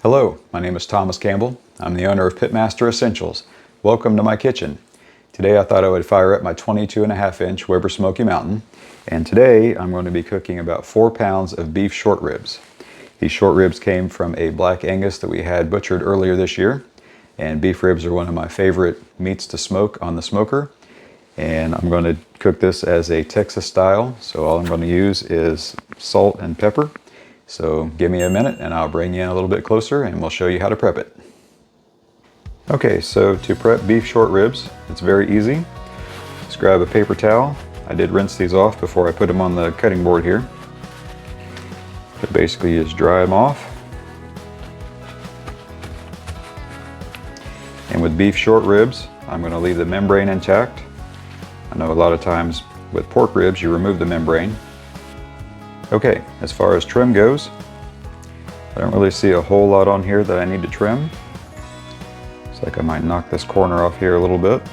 Hello, my name is Thomas Campbell. I'm the owner of Pitmaster Essentials. Welcome to my kitchen. Today I thought I would fire up my 22.5-inch Weber Smokey Mountain, and today I'm going to be cooking about 4 pounds of beef short ribs. These short ribs came from a Black Angus that we had butchered earlier this year, and beef ribs are one of my favorite meats to smoke on the smoker. And I'm going to cook this as a Texas style, so all I'm going to use is salt and pepper. So give me a minute and I'll bring you in a little bit closer and we'll show you how to prep it. Okay, so to prep beef short ribs, it's very easy. Just grab a paper towel. I did rinse these off before I put them on the cutting board here. But basically just dry them off. And with beef short ribs, I'm going to leave the membrane intact. I know a lot of times with pork ribs you remove the membrane. Okay, as far as trim goes, I don't really see a whole lot on here that I need to trim. Looks like I might knock this corner off here a little bit.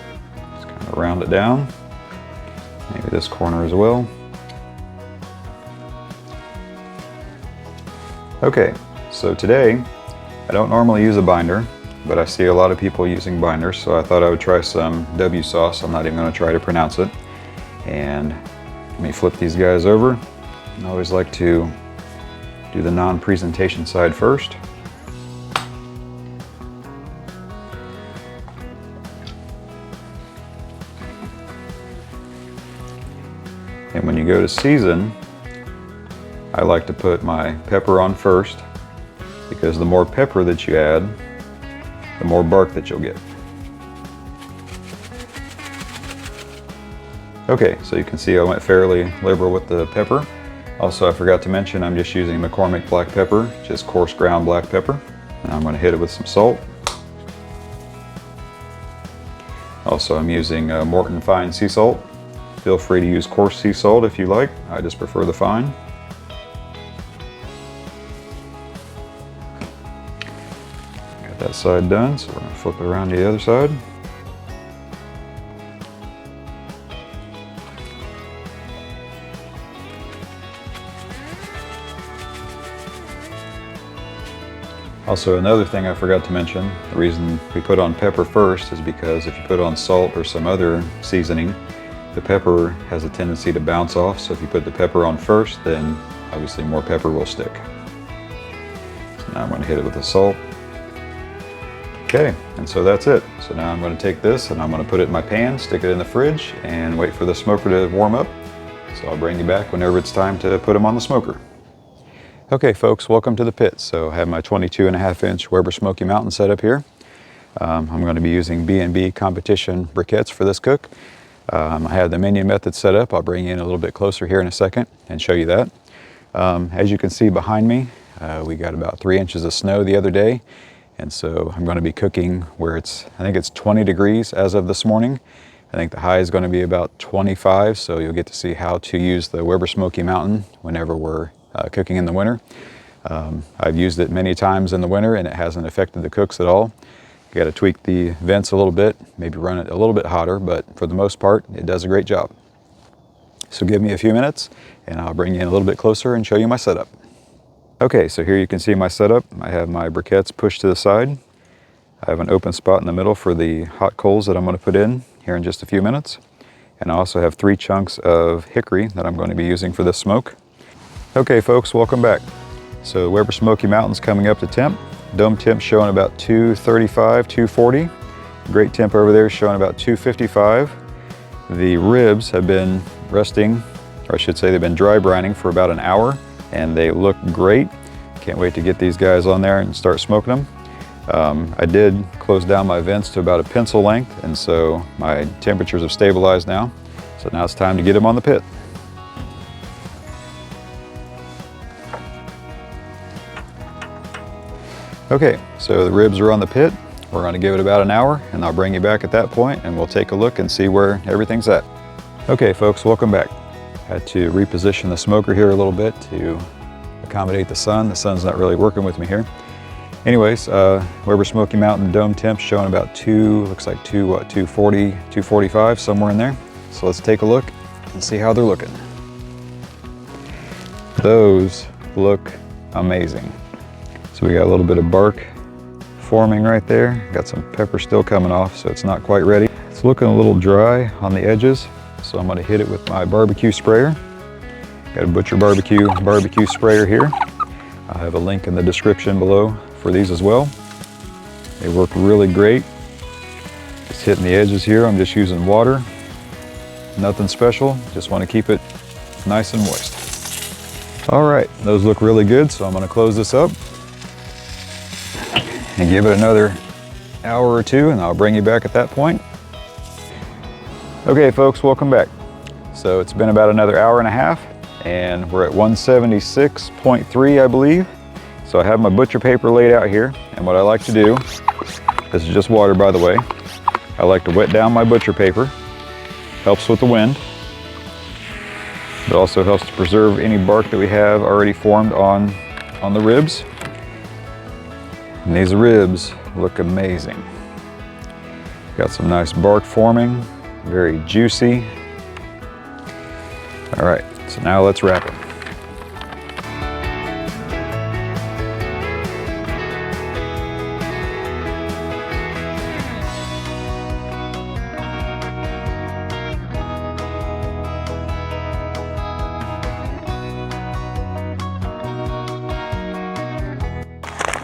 Just kind of round it down. Maybe this corner as well. Okay, so today I don't normally use a binder, but I see a lot of people using binders, so I thought I would try some W sauce. I'm not even going to try to pronounce it. And let me flip these guys over. I always like to do the non-presentation side first. And when you go to season, I like to put my pepper on first, because the more pepper that you add, the more bark that you'll get. Okay, so you can see I went fairly liberal with the pepper. Also, I forgot to mention I'm just using McCormick black pepper, just coarse ground black pepper. And I'm going to hit it with some salt. Also, I'm using Morton fine sea salt. Feel free to use coarse sea salt if you like. I just prefer the fine. Got that side done, so we're going to flip it around to the other side. Also, another thing I forgot to mention, the reason we put on pepper first is because if you put on salt or some other seasoning, the pepper has a tendency to bounce off. So if you put the pepper on first, then obviously more pepper will stick. So now I'm going to hit it with the salt. Okay, and so that's it. So now I'm going to take this and I'm going to put it in my pan, stick it in the fridge, and wait for the smoker to warm up. So I'll bring you back whenever it's time to put them on the smoker. Okay folks, welcome to the pit. So I have my 22.5-inch Weber Smokey Mountain set up here. I'm going to be using B&B competition briquettes for this cook. I have the minion method set up. I'll bring you in a little bit closer here in a second and show you that. As you can see behind me, we got about 3 inches of snow the other day. And so I'm going to be cooking where I think it's 20 degrees as of this morning. I think the high is going to be about 25, so you'll get to see how to use the Weber Smokey Mountain whenever we're cooking in the winter. I've used it many times in the winter and it hasn't affected the cooks at all. You got to tweak the vents a little bit, maybe run it a little bit hotter, but for the most part it does a great job. So give me a few minutes and I'll bring you in a little bit closer and show you my setup. Okay, so here you can see my setup. I have my briquettes pushed to the side. I have an open spot in the middle for the hot coals that I'm going to put in here in just a few minutes. And I also have 3 chunks of hickory that I'm going to be using for this smoke. Okay folks, welcome back. So Weber Smokey Mountain's coming up to temp. Dome temp showing about 235, 240. Great temp over there showing about 255. The ribs have been resting, or I should say they've been dry brining for about an hour, and they look great. Can't wait to get these guys on there and start smoking them. I did close down my vents to about a pencil length, and so my temperatures have stabilized now. So now it's time to get them on the pit. Okay, so the ribs are on the pit. We're going to give it about an hour and I'll bring you back at that point and we'll take a look and see where everything's at. Okay folks, welcome back. Had to reposition the smoker here a little bit to accommodate the sun. The sun's not really working with me here. Anyways, Weber Smokey Mountain dome temp showing about 240, 245, somewhere in there. So let's take a look and see how they're looking. Those look amazing. So we got a little bit of bark forming right there. Got some pepper still coming off, so it's not quite ready. It's looking a little dry on the edges, so I'm gonna hit it with my barbecue sprayer. Got a Butcher barbecue sprayer here. I have a link in the description below for these as well. They work really great. Just hitting the edges here. I'm just using water. Nothing special, just want to keep it nice and moist. All right, those look really good, so I'm going to close this up and give it another hour or two, and I'll bring you back at that point. Okay folks, welcome back. So it's been about another hour and a half, and we're at 176.3, I believe. So I have my butcher paper laid out here, and what I like to do, this is just water by the way, I like to wet down my butcher paper. Helps with the wind. It also helps to preserve any bark that we have already formed on the ribs. And these ribs look amazing. Got some nice bark forming, very juicy. All right, so now let's wrap it.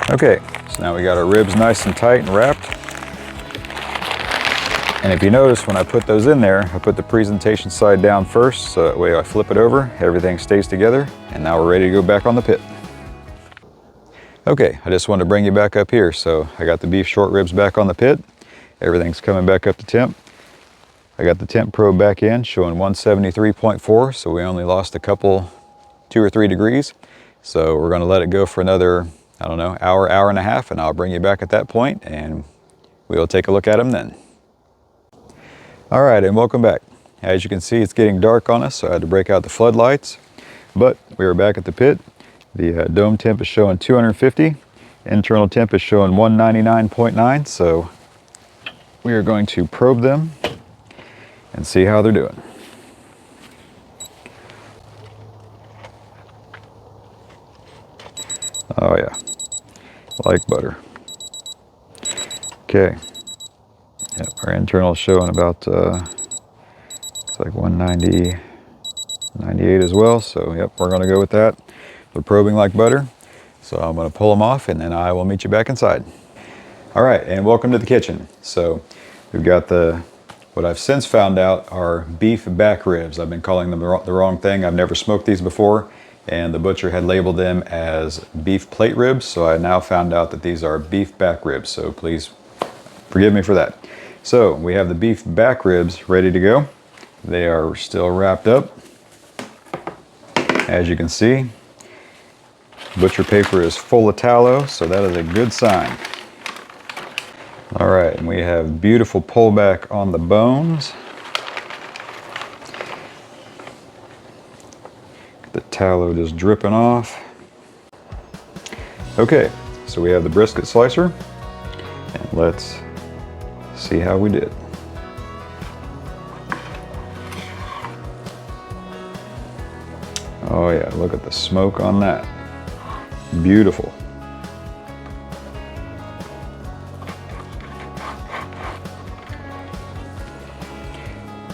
Okay, so now we got our ribs nice and tight and wrapped. And if you notice, when I put those in there, I put the presentation side down first, so that way I flip it over, everything stays together, and now we're ready to go back on the pit. Okay, I just wanted to bring you back up here. So I got the beef short ribs back on the pit. Everything's coming back up to temp. I got the temp probe back in, showing 173.4, so we only lost a couple, 2 or 3 degrees. So we're gonna let it go for another, I don't know, hour and a half, and I'll bring you back at that point and we'll take a look at them then. All right, and welcome back. As you can see, it's getting dark on us, so I had to break out the floodlights, but we are back at the pit. The dome temp is showing 250, internal temp is showing 199.9, so we are going to probe them and see how they're doing. Oh yeah, like butter. Okay, yep, our internal is showing about, it's like 190, 98 as well, so yep, we're gonna go with that. They're probing like butter, so I'm gonna pull them off and then I will meet you back inside. All right, and welcome to the kitchen. So we've got what I've since found out are beef back ribs. I've been calling them the wrong thing. I've never smoked these before, and the butcher had labeled them as beef plate ribs, so I now found out that these are beef back ribs, so please forgive me for that. So we have the beef back ribs ready to go. They are still wrapped up. As you can see, butcher paper is full of tallow, so that is a good sign. All right, and we have beautiful pullback on the bones. The tallow just dripping off. Okay, so we have the brisket slicer, and let's see how we did. Oh yeah, look at the smoke on that. Beautiful.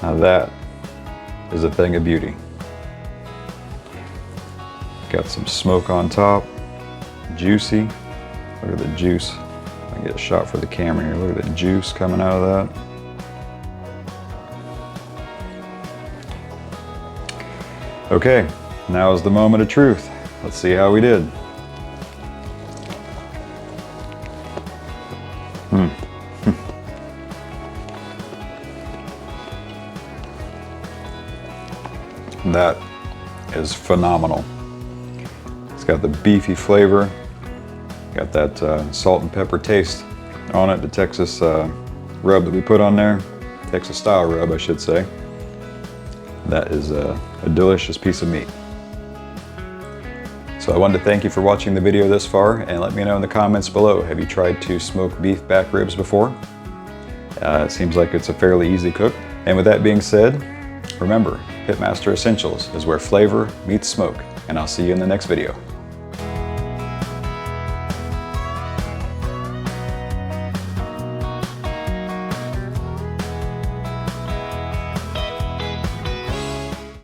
Now that is a thing of beauty. Got some smoke on top, juicy. Look at the juice. I get a shot for the camera here. Look at the juice coming out of that. Okay, now is the moment of truth. Let's see how we did. That is phenomenal. It's got the beefy flavor, got that salt and pepper taste on it, the Texas rub that we put on there, Texas style rub I should say. That is a delicious piece of meat. So I wanted to thank you for watching the video this far, and let me know in the comments below, have you tried to smoke beef back ribs before? It seems like it's a fairly easy cook. And with that being said, remember, Pitmaster Essentials is where flavor meets smoke, and I'll see you in the next video.